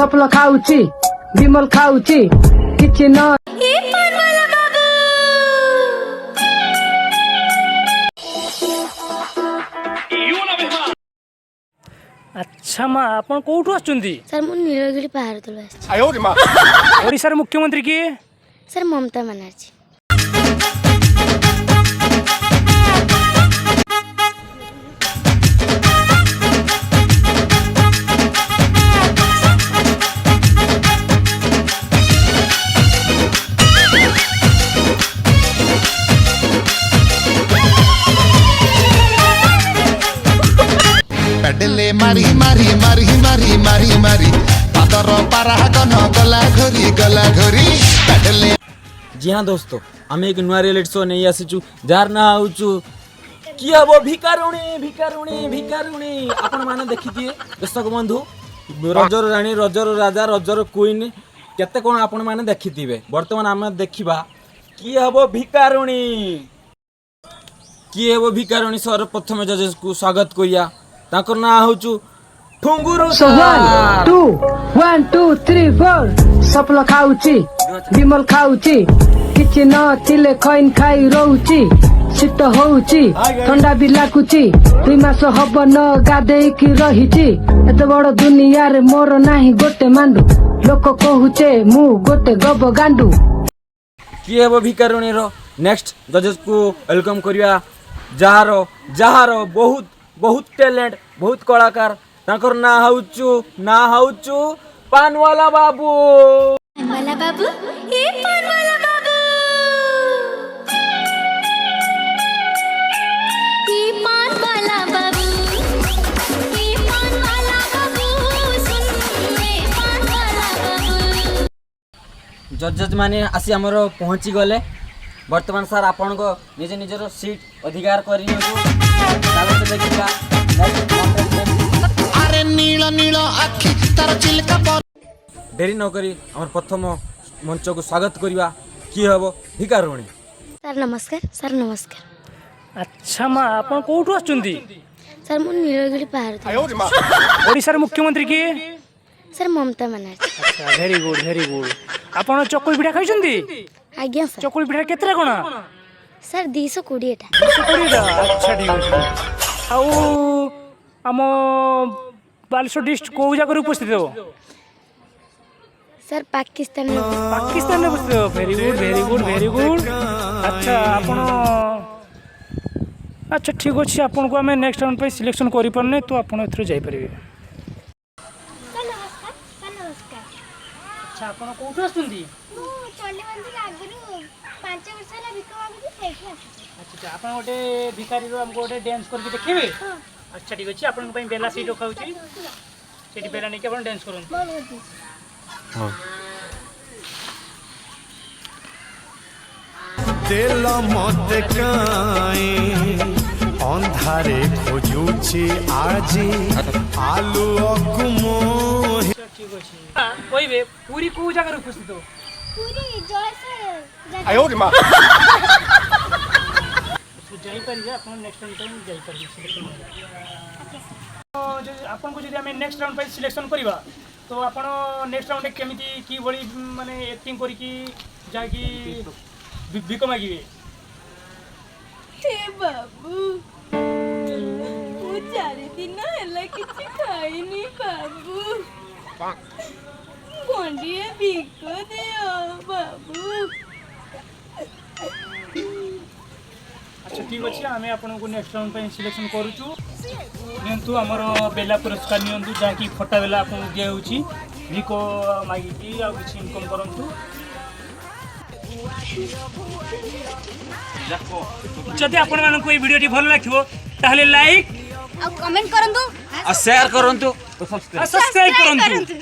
Supple खाऊची विमल खाऊची किछि न अच्छा माँ आपण कोठू आछुंती सर मु नीलगिरी पहाड़ तलु ओडिशार मुख्यमंत्री किए सर ममता बनर्जी पेडले मारी मारी मारी मारी मारी मारी पातर पारा गन गला घोरी पेडले। जी हाँ दोस्तों आम एक नुआ रियलिटी शो नहीं आसीचु जार ना आउचु कि हम भिकारुणी भिकारुणी भिकारुणी आपण माने देखिथिए दर्शक बंधु रजर रानी रजर राजा रजर क्वीन केते कोन आपण माने देखिथिबे। वर्तमान आम देखिबा कि हम भिकारुणी कि हम भिकारुणी सर प्रथम जजेस को स्वागत करिया ताकर ना होचु ठुंगुरु So 1 2 3 4 सपल खाऊची विमल खाऊची किछि न थिले खैन खाई रहूची शीत होउची ठंडा भी लाଗୁची 2 मास हब न गाधेइकी रहिची एते बड़ दुनिया रे मोर नाही गोटे मांडू लोक कहूचे मु गोटे गब गांडू कि हम भिकारुणी रो नेक्स्ट जजेस को वेलकम करिया जहार बहुत बहुत टैलेंट बहुत कलाकार ताकर ना हाउचु पानवाला बाबू वाला बाबू ए पान वाला बाबू ए पान वाला बाबू ए पान वाला बाबू सुन ए पान वाला बाबू जजेस माने आसी हमर पहुंची गले वर्तमान सर आपन को निज निजर सीट अधिकार करि चालो तो देखिबा अरे नील नील आखि तार चिलका पर देरी न करी हमर प्रथम मंच को स्वागत करिवा कि हबो भिकारुणी। सर नमस्कार अच्छा माँ आपण कोठू आछुंती सर मु नीलगिरी पहाड़ तलु ओडिशार मुख्यमंत्री किए सर ममता बनर्जी अच्छा वेरी गुड आपण चकुल पिठा खाइछंती आज्ञा सर चकुल पिठा केतरा कोना सर 220 टा अच्छा ठीक अछि आउ आम बालेश्वर डिस्ट्रिक्ट को जगह उपस्थित हो सर पाकिस्तान में पाकिस्तान में उपस्थित हो वेरी गुड अच्छा आपण अच्छा ठीक अछि आपण को हमें नेक्स्ट राउंड पे सिलेक्शन करि परने तो आपण एथरो जाई परिबे। अच्छा आपण कोठू आछुंती अच्छा आपण गोटे भिखारी रो हमको गोटे डांस करके देखिबे अच्छा ठीक अछि आपण पई बेला सीट रखाउची सेठी बेला नै के आपण डांस करन हां दिल मत काई अंधारे खोजुची आजी आलू अकुमो ठीक अछि कोइबे पूरी को जगह उपस्थित हो पूरी जयसे आयो रे मां जाई पारि आपण नेक्स्ट राउंड टाइम जाई पारि जो आपण को जदि हमें नेक्स्ट राउंड पे सिलेक्शन करबा तो आपण नेक्स्ट राउंड केमिति की बड़ी माने एक्टिंग करी की जाकी बिको मागिबे हे बाबू मु 4 दिन हला किछि खाइनी बाबू गोंडिए बिको दियो बाबू अच्छा ठीक अच्छे आम आपन को नेक्स्ट राउंड पे सिलेक्शन करूँ नियंतु आमर बेला पुरस्कार नियंतु जहाँकि फटा बेला आपको दिया होची भिको मागिकी आ किछि इनकम करंतु जदि आपण मानक ए वीडियो भल लागिवो ताहले लाइक और कमेंट करंतु और शेयर करंतु सब्सक्राइब करंतु।